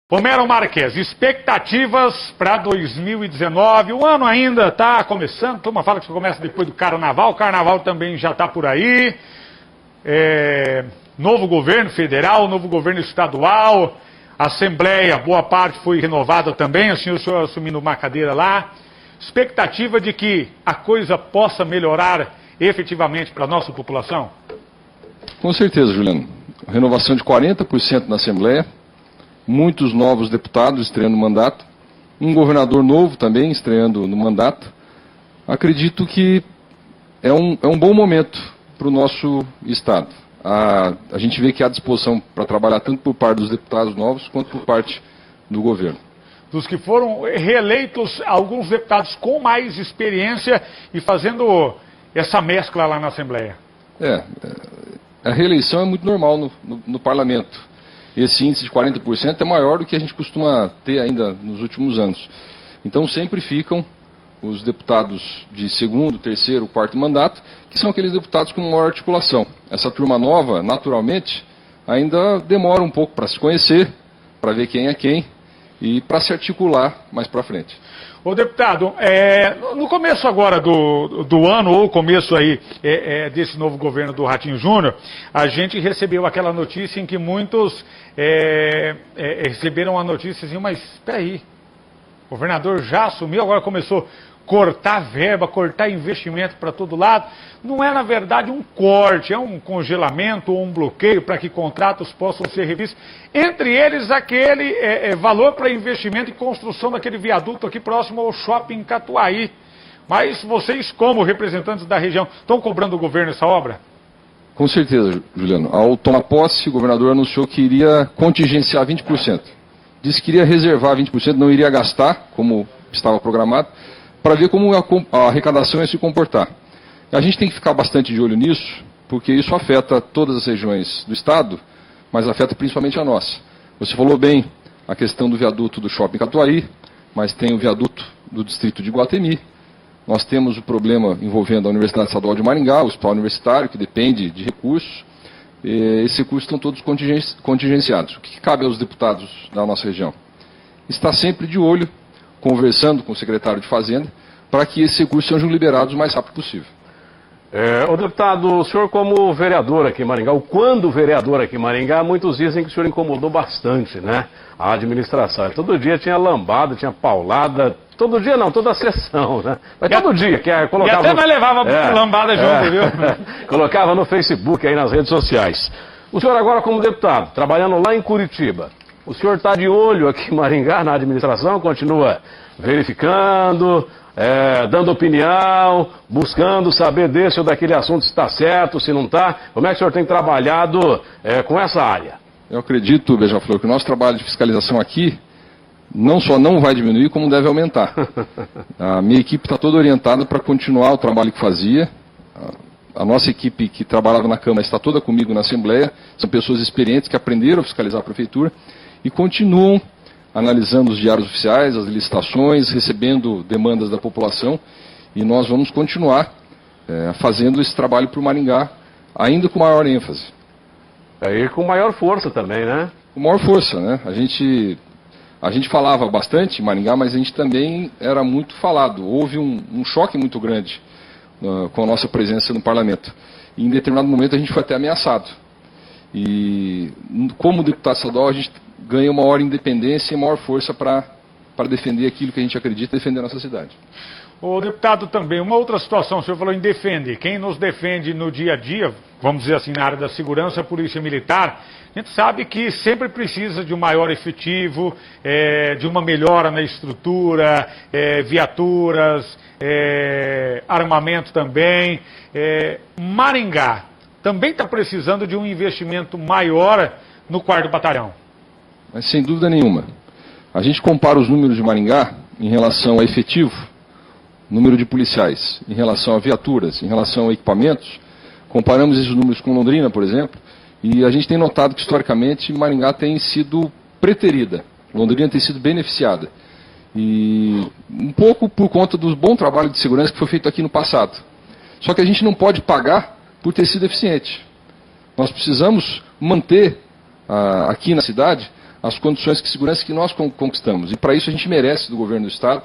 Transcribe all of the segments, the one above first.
Romero Marques, expectativas para 2019, o ano ainda está começando, turma fala que começa depois do Carnaval, o Carnaval também já está por aí, novo governo federal, novo governo estadual, Assembleia, boa parte foi renovada também, o senhor assumindo uma cadeira lá, expectativa de que a coisa possa melhorar efetivamente para a nossa população? Com certeza, Juliano, renovação de 40% na Assembleia, muitos novos deputados estreando o mandato, um governador novo também estreando no mandato. Acredito que é um bom momento para o nosso Estado. A gente vê que há disposição para trabalhar tanto por parte dos deputados novos quanto por parte do governo. Dos que foram reeleitos, alguns deputados com mais experiência e fazendo essa mescla lá na Assembleia. A reeleição é muito normal no parlamento. Esse índice de 40% é maior do que a gente costuma ter ainda nos últimos anos. Então sempre ficam os deputados de segundo, terceiro, quarto mandato, que são aqueles deputados com maior articulação. Essa turma nova, naturalmente, ainda demora um pouco para se conhecer, para ver quem é quem e para se articular mais para frente. Ô deputado, no começo agora do ano, ou começo aí desse novo governo do Ratinho Júnior, a gente recebeu aquela notícia em que muitos receberam a notícia assim, mas espera aí, o governador já assumiu, agora começou a cortar verba, cortar investimento para todo lado. Não é, na verdade, um corte, é um congelamento ou um bloqueio para que contratos possam ser revistos. Entre eles, aquele valor para investimento e construção daquele viaduto aqui próximo ao shopping Catuaí. Mas vocês, como representantes da região, estão cobrando do governo essa obra? Com certeza, Juliano. Ao tomar posse, o governador anunciou que iria contingenciar 20%. Disse que iria reservar 20%, não iria gastar, como estava programado, para ver como a arrecadação ia se comportar. A gente tem que ficar bastante de olho nisso, porque isso afeta todas as regiões do Estado, mas afeta principalmente a nossa. Você falou bem a questão do viaduto do Shopping Catuaí, mas tem o viaduto do distrito de Iguatemi. Nós temos o problema envolvendo a Universidade Estadual de Maringá, o hospital universitário, que depende de recursos. Esses recursos estão todos contingenciados. O que cabe aos deputados da nossa região? Estar sempre de olho, conversando com o secretário de Fazenda, para que esses recursos sejam liberados o mais rápido possível. O deputado, o senhor como vereador aqui em Maringá, ou quando vereador aqui em Maringá, muitos dizem que o senhor incomodou bastante, né? A administração. Todo dia tinha lambada, tinha paulada, todo dia não, toda a sessão, né? Mas todo dia, colocava... E até nós levava lambada junto, viu? Colocava no Facebook, aí nas redes sociais. O senhor agora como deputado, trabalhando lá em Curitiba, o senhor está de olho aqui em Maringá, na administração, continua verificando, dando opinião, buscando saber desse ou daquele assunto se está certo, se não está. Como é que o senhor tem trabalhado com essa área? Eu acredito, Beija-Flor, que o nosso trabalho de fiscalização aqui não só não vai diminuir, como deve aumentar. A minha equipe está toda orientada para continuar o trabalho que fazia. A nossa equipe que trabalhava na Câmara está toda comigo na Assembleia. São pessoas experientes que aprenderam a fiscalizar a Prefeitura e continuam analisando os diários oficiais, as licitações, recebendo demandas da população. E nós vamos continuar fazendo esse trabalho para o Maringá, ainda com maior ênfase. E com maior força também, né? Com maior força, né? A gente falava bastante em Maringá, mas a gente também era muito falado. Houve um choque muito grande com a nossa presença no parlamento. E em determinado momento a gente foi até ameaçado. E como deputado estadual a gente ganha uma maior independência e maior força para defender aquilo que a gente acredita e defender a nossa cidade. O deputado também, uma outra situação, o senhor falou em defender. Quem nos defende no dia a dia, vamos dizer assim, na área da segurança, a polícia militar, a gente sabe que sempre precisa de um maior efetivo, de uma melhora na estrutura, viaturas, armamento também. Maringá também está precisando de um investimento maior no 4º Batalhão. Mas sem dúvida nenhuma. A gente compara os números de Maringá em relação a efetivo, número de policiais, em relação a viaturas, em relação a equipamentos. Comparamos esses números com Londrina, por exemplo, e a gente tem notado que, historicamente, Maringá tem sido preterida. Londrina tem sido beneficiada. E um pouco por conta do bom trabalho de segurança que foi feito aqui no passado. Só que a gente não pode pagar por ter sido eficiente. Nós precisamos manter aqui na cidade as condições de segurança que nós conquistamos. E para isso a gente merece do governo do Estado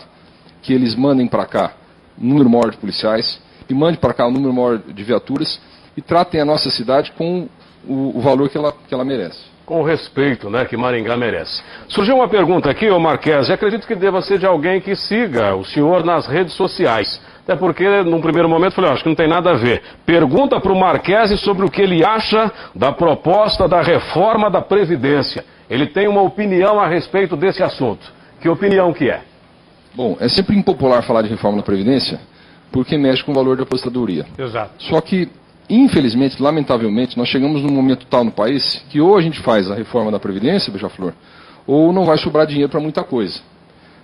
que eles mandem para cá um número maior de policiais, e mandem para cá um número maior de viaturas, e tratem a nossa cidade com o valor que ela merece. Com o respeito, né, que Maringá merece. Surgiu uma pergunta aqui, ô Marquese, acredito que deva ser de alguém que siga o senhor nas redes sociais. Até porque, num primeiro momento, falei, acho que não tem nada a ver. Pergunta para o Marquese sobre o que ele acha da proposta da reforma da Previdência. Ele tem uma opinião a respeito desse assunto. Que opinião que é? Bom, é sempre impopular falar de reforma da Previdência, porque mexe com o valor da aposentadoria. Exato. Só que, infelizmente, lamentavelmente, nós chegamos num momento tal no país que ou a gente faz a reforma da Previdência, Beija-Flor, ou não vai sobrar dinheiro para muita coisa.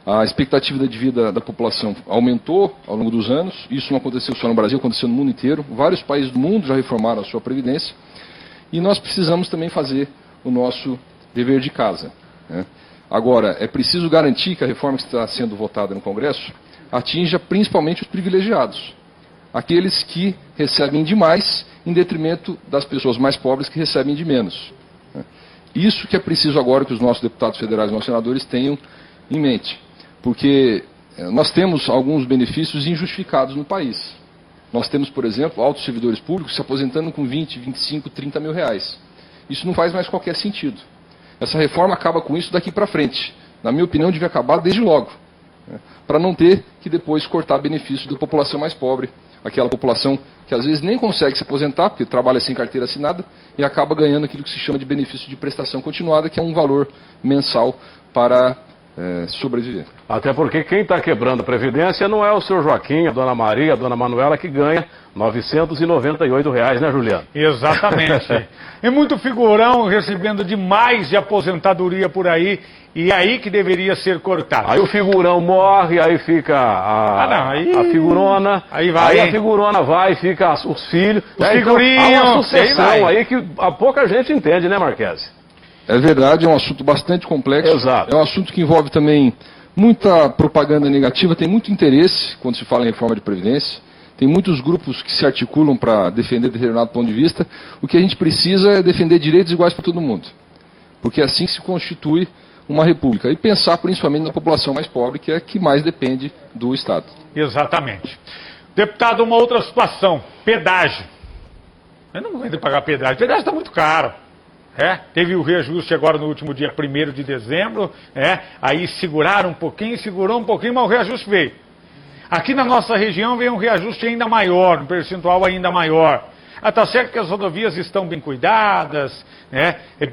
A expectativa de vida da população aumentou ao longo dos anos. Isso não aconteceu só no Brasil, aconteceu no mundo inteiro. Vários países do mundo já reformaram a sua Previdência. E nós precisamos também fazer o nosso dever de casa, né? Agora, é preciso garantir que a reforma que está sendo votada no Congresso atinja principalmente os privilegiados. Aqueles que recebem demais em detrimento das pessoas mais pobres que recebem de menos. Isso que é preciso agora que os nossos deputados federais e nossos senadores tenham em mente. Porque nós temos alguns benefícios injustificados no país. Nós temos, por exemplo, altos servidores públicos se aposentando com 20, 25, 30 mil reais. Isso não faz mais qualquer sentido. Essa reforma acaba com isso daqui para frente. Na minha opinião, devia acabar desde logo. Para não ter que depois cortar benefícios da população mais pobre. Aquela população que às vezes nem consegue se aposentar, porque trabalha sem carteira assinada, e acaba ganhando aquilo que se chama de benefício de prestação continuada, que é um valor mensal para sobreviver. Até porque quem está quebrando a Previdência não é o seu Joaquim, a dona Maria, a dona Manuela, que ganha R$ 998, né, Juliano? Exatamente. E muito figurão recebendo demais de aposentadoria por aí, e aí que deveria ser cortado. Aí o figurão morre, aí fica a figurona, aí a figurona vai, fica os filhos. Os figurinhos. Então, há uma sucessão aí que a pouca gente entende, né, Marquese? É verdade, é um assunto bastante complexo. Exato. É um assunto que envolve também muita propaganda negativa, tem muito interesse quando se fala em reforma de Previdência. Tem muitos grupos que se articulam para defender determinado ponto de vista. O que a gente precisa é defender direitos iguais para todo mundo. Porque é assim que se constitui uma república. E pensar principalmente na população mais pobre, que é a que mais depende do Estado. Exatamente. Deputado, uma outra situação, pedágio. Eu não vou pagar pedágio, o pedágio está muito caro. Teve o reajuste agora no último dia 1º de dezembro, aí seguraram um pouquinho, segurou um pouquinho, mas o reajuste veio. Aqui na nossa região veio um reajuste ainda maior, um percentual ainda maior. Está certo que as rodovias estão bem cuidadas,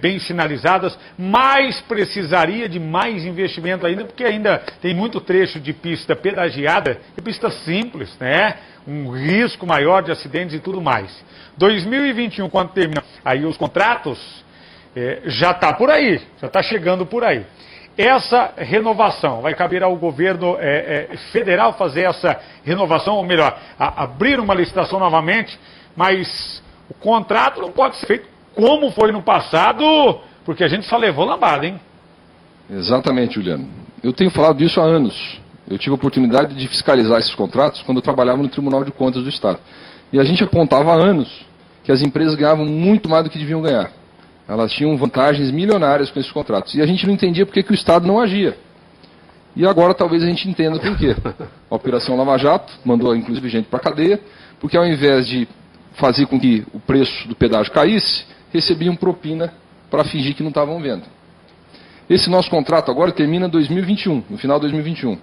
bem sinalizadas, mas precisaria de mais investimento ainda, porque ainda tem muito trecho de pista pedagiada e pista simples, um risco maior de acidentes e tudo mais. 2021, quando termina aí os contratos, já está por aí, já está chegando por aí. Essa renovação, vai caber ao governo federal fazer essa renovação, ou melhor, abrir uma licitação novamente, mas o contrato não pode ser feito como foi no passado, porque a gente só levou lambada, hein? Exatamente, Juliano. Eu tenho falado disso há anos. Eu tive a oportunidade de fiscalizar esses contratos quando eu trabalhava no Tribunal de Contas do Estado. E a gente apontava há anos que as empresas ganhavam muito mais do que deviam ganhar. Elas tinham vantagens milionárias com esses contratos. E a gente não entendia por que o Estado não agia. E agora talvez a gente entenda por quê. A Operação Lava Jato mandou inclusive gente para a cadeia, porque ao invés de fazer com que o preço do pedágio caísse, recebiam propina para fingir que não estavam vendo. Esse nosso contrato agora termina em 2021, no final de 2021. O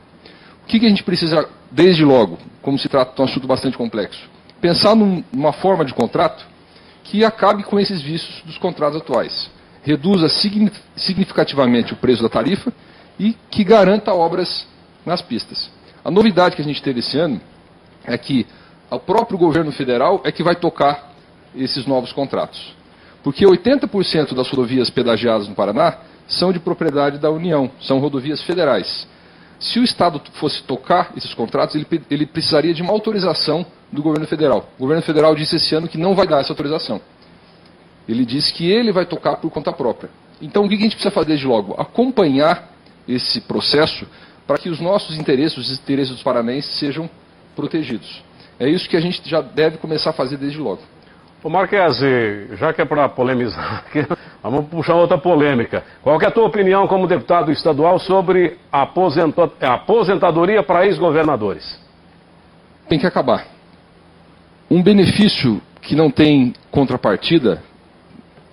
que a gente precisa, desde logo, como se trata de um assunto bastante complexo? Pensar numa forma de contrato que acabe com esses vícios dos contratos atuais. Reduza significativamente o preço da tarifa e que garanta obras nas pistas. A novidade que a gente teve esse ano é que o próprio governo federal é que vai tocar esses novos contratos. Porque 80% das rodovias pedagiadas no Paraná são de propriedade da União, são rodovias federais. Se o Estado fosse tocar esses contratos, ele precisaria de uma autorização do governo federal. O governo federal disse esse ano que não vai dar essa autorização. Ele disse que ele vai tocar por conta própria. Então o que a gente precisa fazer desde logo? Acompanhar esse processo para que os nossos interesses, os interesses dos paranaenses sejam protegidos. É isso que a gente já deve começar a fazer desde logo. Ô Marquesi, já que é para polemizar, vamos puxar outra polêmica. Qual que é a tua opinião como deputado estadual sobre a aposentadoria para ex-governadores? Tem que acabar. Um benefício que não tem contrapartida,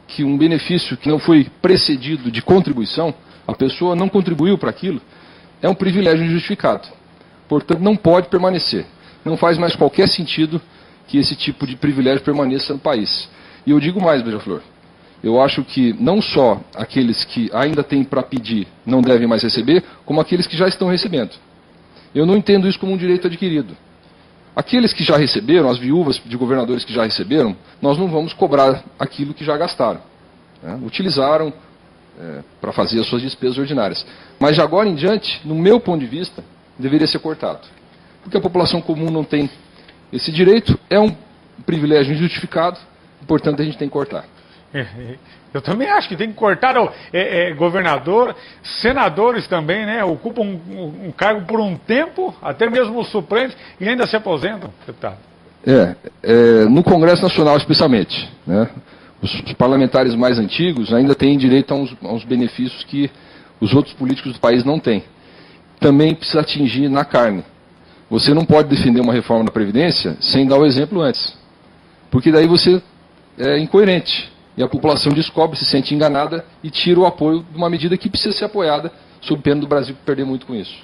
que um benefício que não foi precedido de contribuição, a pessoa não contribuiu para aquilo, é um privilégio injustificado. Portanto, não pode permanecer. Não faz mais qualquer sentido que esse tipo de privilégio permaneça no país. E eu digo mais, Beija-Flor. Eu acho que não só aqueles que ainda têm para pedir não devem mais receber, como aqueles que já estão recebendo. Eu não entendo isso como um direito adquirido. Aqueles que já receberam, as viúvas de governadores que já receberam, nós não vamos cobrar aquilo que já gastaram. Né? Utilizaram para fazer as suas despesas ordinárias. Mas de agora em diante, no meu ponto de vista, deveria ser cortado. Porque a população comum não tem esse direito, é um privilégio injustificado, portanto a gente tem que cortar. Eu também acho que tem que cortar governador, senadores também, né? Ocupam um cargo por um tempo, até mesmo os suplentes, e ainda se aposentam, deputado. No Congresso Nacional especialmente, né? Os parlamentares mais antigos ainda têm direito a uns benefícios que os outros políticos do país não têm. Também precisa atingir na carne. Você não pode defender uma reforma da Previdência sem dar o exemplo antes. Porque daí você é incoerente. E a população descobre, se sente enganada e tira o apoio de uma medida que precisa ser apoiada, sob pena do Brasil perder muito com isso.